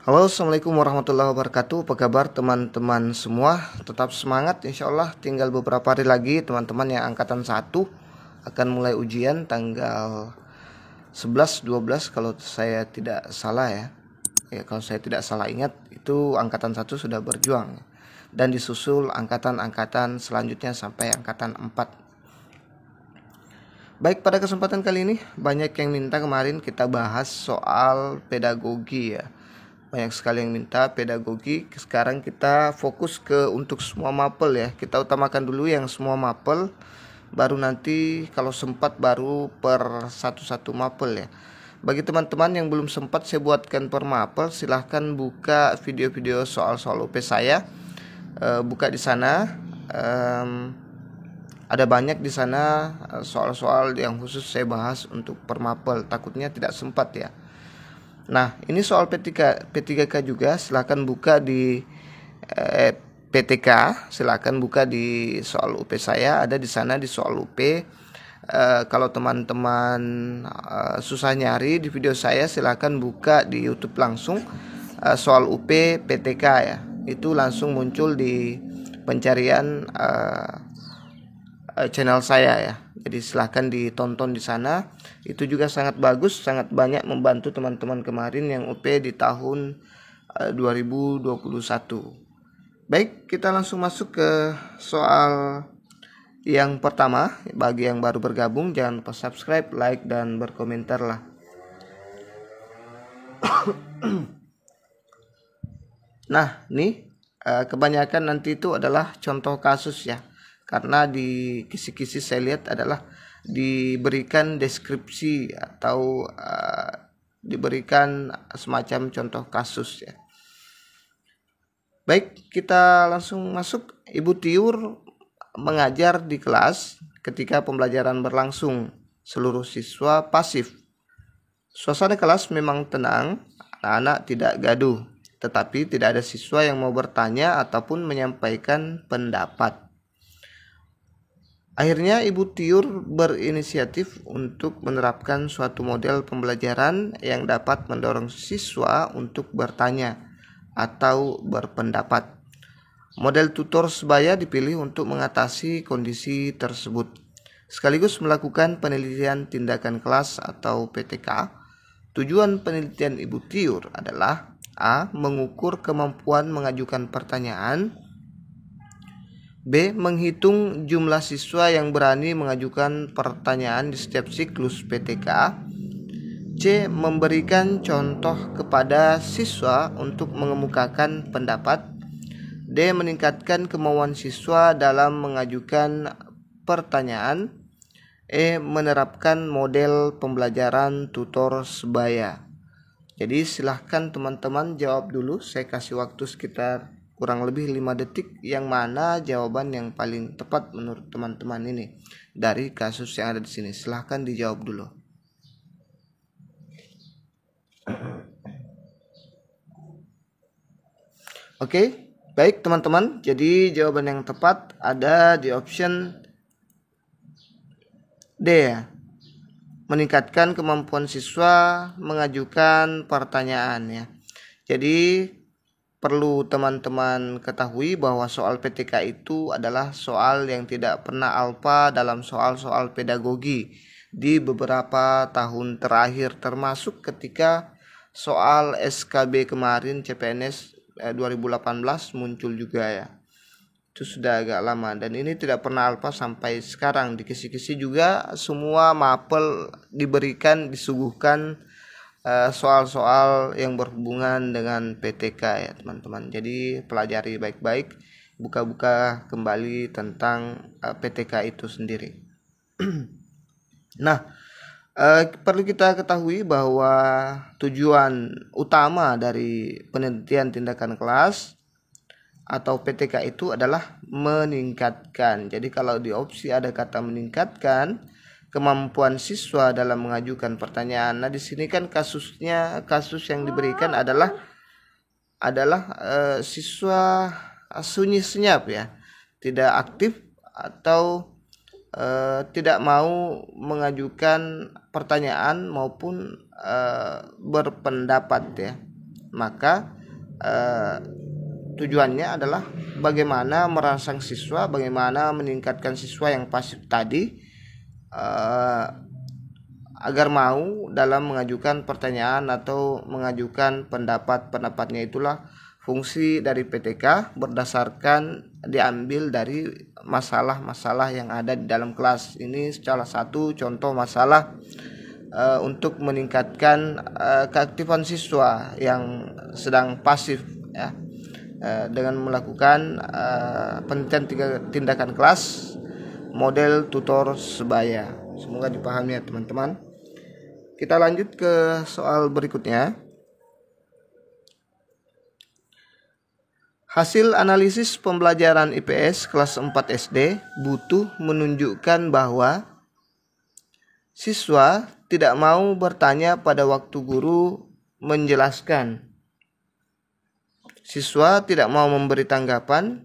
Halo, assalamualaikum warahmatullahi wabarakatuh. Apa kabar teman-teman semua? Tetap semangat, insya Allah. Tinggal beberapa hari lagi teman-teman yang angkatan 1 akan mulai ujian tanggal 11, 12 kalau saya tidak salah ya. Kalau saya tidak salah ingat itu angkatan 1 sudah berjuang. Dan disusul angkatan-angkatan selanjutnya sampai angkatan 4. Baik, pada kesempatan kali ini banyak yang minta kemarin kita bahas soal pedagogi ya. Banyak sekali yang minta pedagogi. Sekarang kita fokus ke untuk semua mapel ya. Kita utamakan dulu yang semua mapel, baru nanti kalau sempat baru per satu-satu mapel ya. Bagi teman-teman yang belum sempat saya buatkan per mapel, silahkan buka video-video soal-soal UP saya. Buka di sana. Ada banyak di sana soal-soal yang khusus saya bahas untuk per mapel. Takutnya tidak sempat ya. Nah, ini soal P3K juga, silakan buka di PTK, silakan buka di soal UP saya, ada di sana di soal UP. Kalau teman-teman susah nyari di video saya, silakan buka di YouTube langsung soal UP PTK ya. Itu langsung muncul di pencarian channel saya ya. Jadi silahkan ditonton di sana. Itu juga sangat bagus, sangat banyak membantu teman-teman kemarin yang UP di tahun 2021. Baik, kita langsung masuk ke soal yang pertama. Bagi yang baru bergabung, jangan lupa subscribe, like, dan berkomentar lah. Nah, nih kebanyakan nanti itu adalah contoh kasus ya. Karena di kisi-kisi saya lihat adalah diberikan deskripsi atau diberikan semacam contoh kasus ya. Baik, kita langsung masuk. Ibu Tiur mengajar di kelas ketika pembelajaran berlangsung. Seluruh siswa pasif. Suasana kelas memang tenang, anak-anak tidak gaduh, tetapi tidak ada siswa yang mau bertanya ataupun menyampaikan pendapat. Akhirnya Ibu Tiur berinisiatif untuk menerapkan suatu model pembelajaran yang dapat mendorong siswa untuk bertanya atau berpendapat. Model tutor sebaya dipilih untuk mengatasi kondisi tersebut, sekaligus melakukan penelitian tindakan kelas atau PTK. Tujuan penelitian Ibu Tiur adalah A. Mengukur kemampuan mengajukan pertanyaan, B. Menghitung jumlah siswa yang berani mengajukan pertanyaan di setiap siklus PTK. C. Memberikan contoh kepada siswa untuk mengemukakan pendapat. D. Meningkatkan kemauan siswa dalam mengajukan pertanyaan. E. Menerapkan model pembelajaran tutor sebaya. Jadi silahkan teman-teman jawab dulu. Saya kasih waktu sekitar kurang lebih 5 detik yang mana jawaban yang paling tepat menurut teman-teman ini dari kasus yang ada di sini. Silahkan dijawab dulu. Oke, baik teman-teman. Jadi jawaban yang tepat ada di option D ya. Meningkatkan kemampuan siswa mengajukan pertanyaan ya. Jadi perlu teman-teman ketahui bahwa soal PTK itu adalah soal yang tidak pernah alfa dalam soal-soal pedagogi di beberapa tahun terakhir, termasuk ketika soal SKB kemarin CPNS 2018 muncul juga ya. Itu sudah agak lama dan ini tidak pernah alfa sampai sekarang. Di kisi-kisi juga semua mapel disuguhkan soal-soal yang berhubungan dengan PTK ya teman-teman. Jadi pelajari baik-baik, buka-buka kembali tentang PTK itu sendiri. Nah, perlu kita ketahui bahwa tujuan utama dari penelitian tindakan kelas atau PTK itu adalah meningkatkan. Jadi kalau di opsi ada kata meningkatkan kemampuan siswa dalam mengajukan pertanyaan. Nah, di sini kan kasus yang diberikan adalah siswa sunyi senyap ya, tidak aktif atau tidak mau mengajukan pertanyaan maupun berpendapat ya. maka tujuannya adalah bagaimana merangsang siswa, bagaimana meningkatkan siswa yang pasif tadi agar mau dalam mengajukan pertanyaan atau mengajukan pendapatnya. Itulah fungsi dari PTK berdasarkan diambil dari masalah-masalah yang ada di dalam kelas. Ini salah satu contoh masalah untuk meningkatkan keaktifan siswa yang sedang pasif ya, dengan melakukan penelitian tindakan kelas model tutor sebaya. Semoga dipahami ya teman-teman. Kita lanjut ke soal berikutnya. Hasil analisis pembelajaran IPS kelas 4 SD Butuh menunjukkan bahwa siswa tidak mau bertanya pada waktu guru menjelaskan. Siswa tidak mau memberi tanggapan.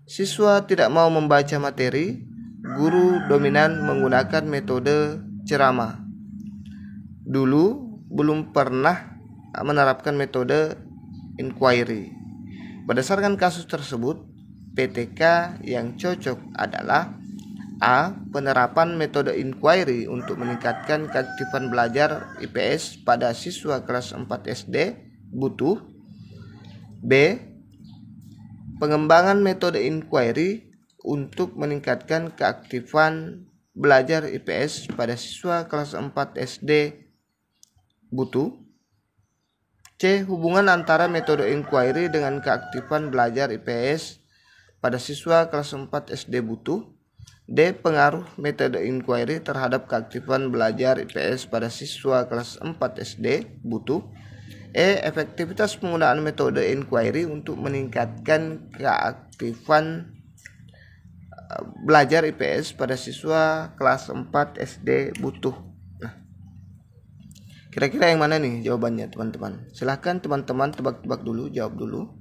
Siswa tidak mau membaca materi. Guru dominan menggunakan metode ceramah. Dulu belum pernah menerapkan metode inquiry. Berdasarkan kasus tersebut, PTK yang cocok adalah A. Penerapan metode inquiry untuk meningkatkan keaktifan belajar IPS pada siswa kelas 4 SD butuh. B. Pengembangan metode inquiry untuk meningkatkan keaktifan belajar IPS pada siswa kelas 4 SD butuh. C. Hubungan antara metode inquiry dengan keaktifan belajar IPS pada siswa kelas 4 SD butuh. D. Pengaruh metode inquiry terhadap keaktifan belajar IPS pada siswa kelas 4 SD butuh. E. Efektivitas penggunaan metode inquiry untuk meningkatkan keaktifan belajar IPS pada siswa kelas 4 SD butuh. Nah, kira-kira yang mana nih jawabannya teman-teman? Silahkan teman-teman tebak-tebak dulu, jawab dulu.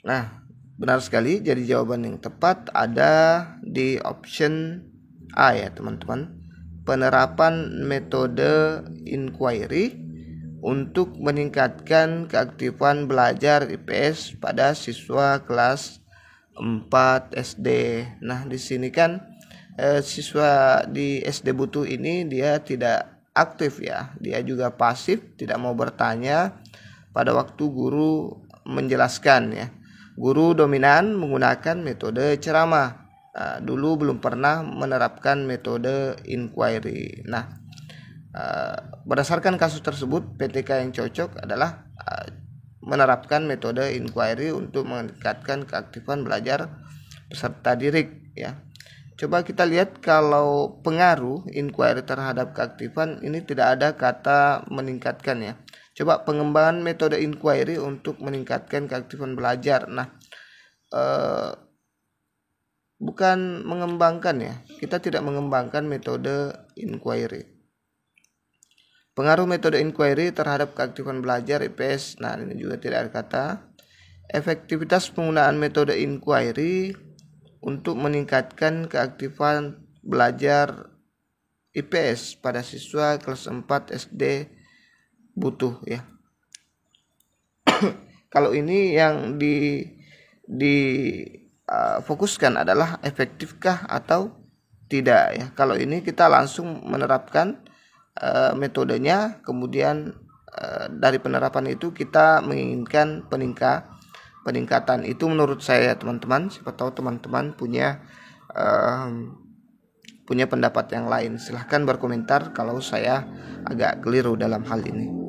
Nah, benar sekali. Jadi jawaban yang tepat ada di option A ya teman-teman. Penerapan metode inquiry untuk meningkatkan keaktifan belajar IPS pada siswa kelas 4 SD. Nah, di sini kan siswa di SD butuh ini dia tidak aktif ya. Dia juga pasif, tidak mau bertanya pada waktu guru menjelaskan ya. Guru dominan menggunakan metode ceramah. Dulu belum pernah menerapkan metode inquiry. Nah, berdasarkan kasus tersebut, PTK yang cocok adalah menerapkan metode inquiry untuk meningkatkan keaktifan belajar peserta didik ya. Coba kita lihat kalau pengaruh inquiry terhadap keaktifan ini tidak ada kata meningkatkan ya. Coba pengembangan metode inquiry untuk meningkatkan keaktifan belajar. Nah, bukan mengembangkan ya. Kita tidak mengembangkan metode inquiry. Pengaruh metode inquiry terhadap keaktifan belajar IPS. Nah, ini juga tidak ada kata. Efektivitas penggunaan metode inquiry untuk meningkatkan keaktifan belajar IPS pada siswa kelas 4 SD butuh ya. Kalau ini yang fokuskan adalah efektifkah atau tidak ya. Kalau ini kita langsung menerapkan metodenya, kemudian dari penerapan itu kita menginginkan peningkatan. Itu menurut saya teman-teman. Siapa tahu teman-teman punya pendapat yang lain. Silahkan berkomentar kalau saya agak keliru dalam hal ini.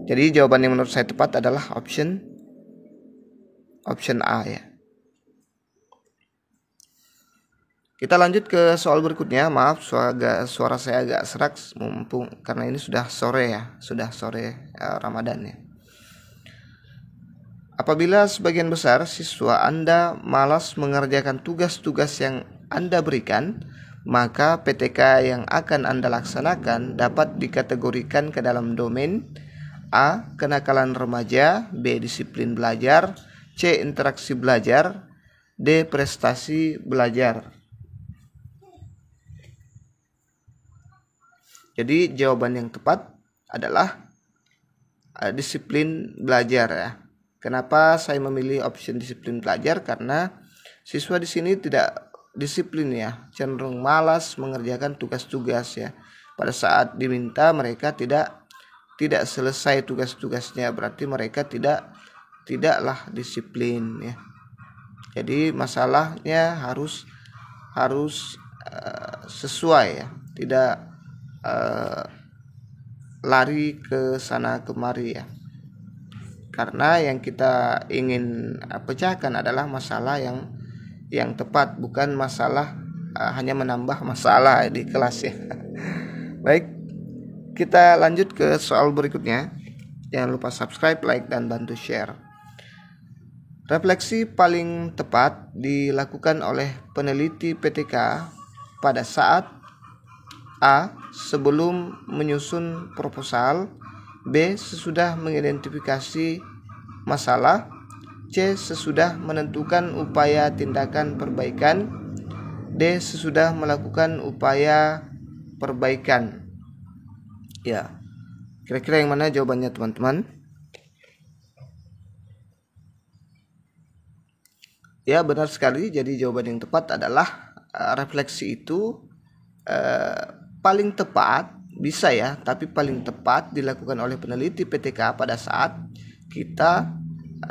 Jadi jawaban yang menurut saya tepat adalah option A ya. Kita lanjut ke soal berikutnya. Maaf suara saya agak serak mumpung karena ini sudah sore ya, Ramadan ya. Apabila sebagian besar siswa Anda malas mengerjakan tugas-tugas yang Anda berikan, maka PTK yang akan Anda laksanakan dapat dikategorikan ke dalam domain A. Kenakalan remaja, B. Disiplin belajar, C. Interaksi belajar, D. Prestasi belajar. Jadi jawaban yang tepat adalah disiplin belajar ya. Kenapa saya memilih option disiplin belajar? Karena siswa di sini tidak disiplin ya, cenderung malas mengerjakan tugas-tugas ya. Pada saat diminta mereka tidak selesai tugas-tugasnya, berarti mereka tidaklah disiplin ya. Jadi masalahnya harus sesuai ya, tidak lari ke sana kemari ya. Karena yang kita ingin pecahkan adalah masalah yang tepat, bukan masalah hanya menambah masalah di kelas ya. Baik, kita lanjut ke soal berikutnya. Jangan lupa subscribe, like, dan bantu share. Refleksi paling tepat dilakukan oleh peneliti PTK pada saat A. Sebelum menyusun proposal, B. Sesudah mengidentifikasi masalah, C. Sesudah menentukan upaya tindakan perbaikan, D. Sesudah melakukan upaya perbaikan. Ya, kira-kira yang mana jawabannya teman-teman? Ya, benar sekali. Jadi jawaban yang tepat adalah refleksi itu paling tepat, bisa ya, tapi paling tepat dilakukan oleh peneliti PTK pada saat kita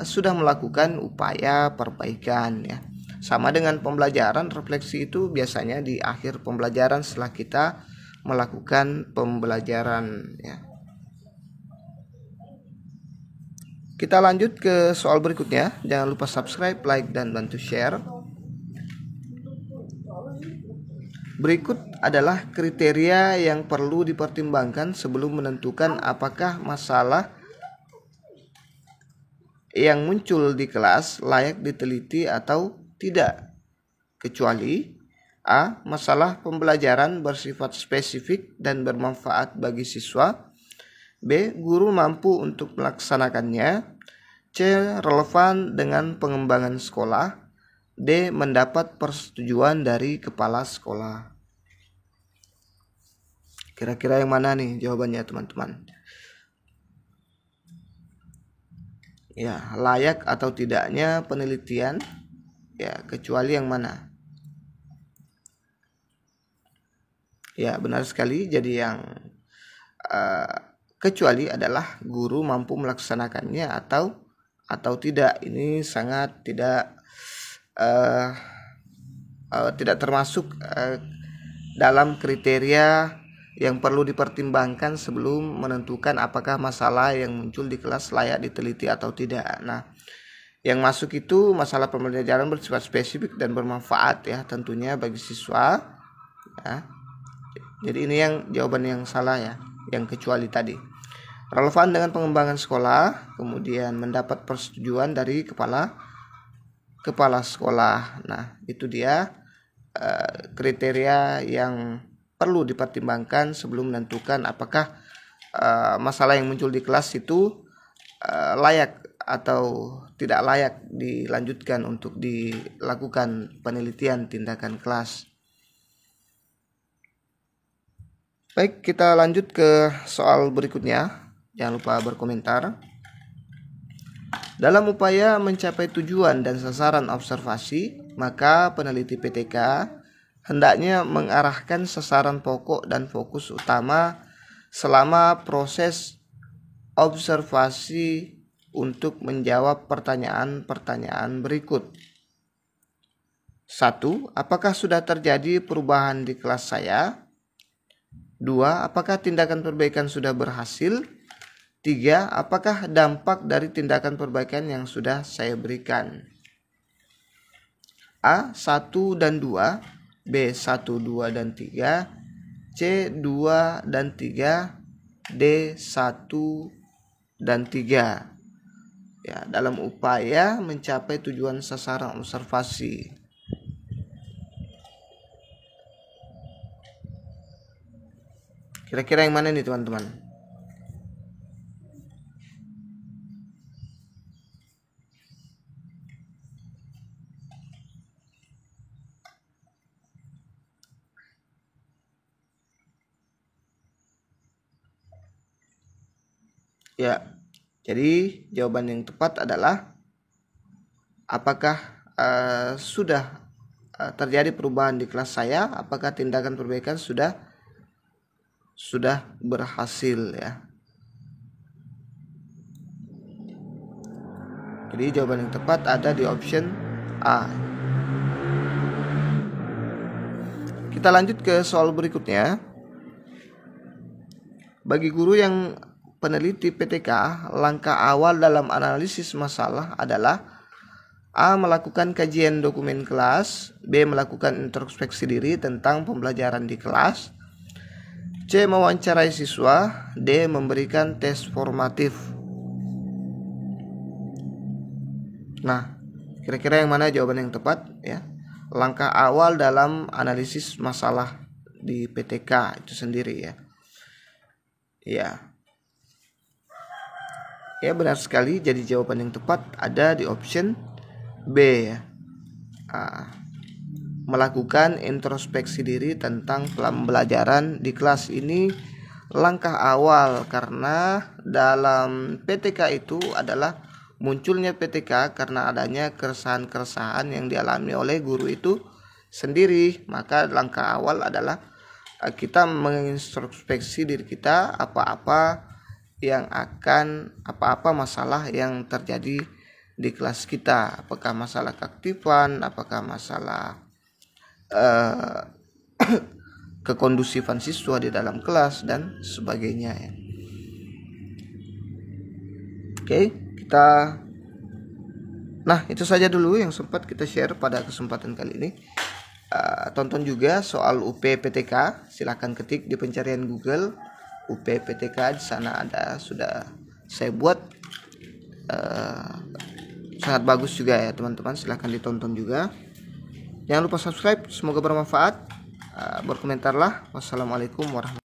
sudah melakukan upaya perbaikan ya. Sama dengan pembelajaran, refleksi itu biasanya di akhir pembelajaran setelah kita melakukan pembelajaran ya. Kita lanjut ke soal berikutnya. Jangan lupa subscribe, like, dan bantu share. Berikut adalah kriteria yang perlu dipertimbangkan sebelum menentukan apakah masalah yang muncul di kelas layak diteliti atau tidak. Kecuali A. Masalah pembelajaran bersifat spesifik dan bermanfaat bagi siswa, B. Guru mampu untuk melaksanakannya, C. Relevan dengan pengembangan sekolah, D. Mendapat persetujuan dari kepala sekolah. Kira-kira yang mana nih jawabannya teman-teman? Ya, layak atau tidaknya penelitian? Ya, kecuali yang mana? Ya, benar sekali. Jadi yang kecuali adalah guru mampu melaksanakannya atau tidak. Ini sangat tidak termasuk dalam kriteria yang perlu dipertimbangkan sebelum menentukan apakah masalah yang muncul di kelas layak diteliti atau tidak. Nah, yang masuk itu masalah pembelajaran bersifat spesifik dan bermanfaat ya, tentunya bagi siswa ya. Jadi ini yang jawaban yang salah ya, yang kecuali tadi. Relevan dengan pengembangan sekolah, kemudian mendapat persetujuan dari kepala sekolah. Nah, itu dia kriteria yang perlu dipertimbangkan sebelum menentukan apakah masalah yang muncul di kelas itu layak atau tidak layak dilanjutkan untuk dilakukan penelitian tindakan kelas. Baik, kita lanjut ke soal berikutnya. Jangan lupa berkomentar. Dalam upaya mencapai tujuan dan sasaran observasi, maka peneliti PTK hendaknya mengarahkan sasaran pokok dan fokus utama selama proses observasi untuk menjawab pertanyaan-pertanyaan berikut. 1. Apakah sudah terjadi perubahan di kelas saya? 2. Apakah tindakan perbaikan sudah berhasil? 3. Apakah dampak dari tindakan perbaikan yang sudah saya berikan? A. 1 dan 2, B. 1, 2, dan 3, C. 2 dan 3, D. 1 dan 3. Ya, dalam upaya mencapai tujuan sasaran observasi. Kira-kira yang mana nih teman-teman? Ya, jadi jawaban yang tepat adalah apakah sudah terjadi perubahan di kelas saya? Apakah tindakan perbaikan sudah berhasil ya? Jadi jawaban yang tepat ada di option A. Kita lanjut ke soal berikutnya. Bagi guru yang peneliti PTK, langkah awal dalam analisis masalah adalah A. Melakukan kajian dokumen kelas, B. Melakukan introspeksi diri tentang pembelajaran di kelas, C. Mewawancarai siswa, D. Memberikan tes formatif. Nah, kira-kira yang mana jawaban yang tepat ya? Langkah awal dalam analisis masalah di PTK itu sendiri ya. Ya benar sekali. Jadi jawaban yang tepat ada di option B ya. Melakukan introspeksi diri tentang pembelajaran di kelas ini langkah awal, karena dalam PTK itu adalah munculnya PTK karena adanya keresahan-keresahan yang dialami oleh guru itu sendiri. Maka langkah awal adalah kita mengintrospeksi diri kita, apa-apa masalah yang terjadi di kelas kita, apakah masalah keaktifan, apakah masalah kekondusifan siswa di dalam kelas dan sebagainya ya. Nah itu saja dulu yang sempat kita share pada kesempatan kali ini. Tonton juga soal UP PTK, silahkan ketik di pencarian Google UP PTK, di sana ada sudah saya buat, sangat bagus juga ya teman-teman, silahkan ditonton juga. Jangan lupa subscribe, semoga bermanfaat. Berkomentarlah. Wassalamualaikum warahmatullahi wabarakatuh.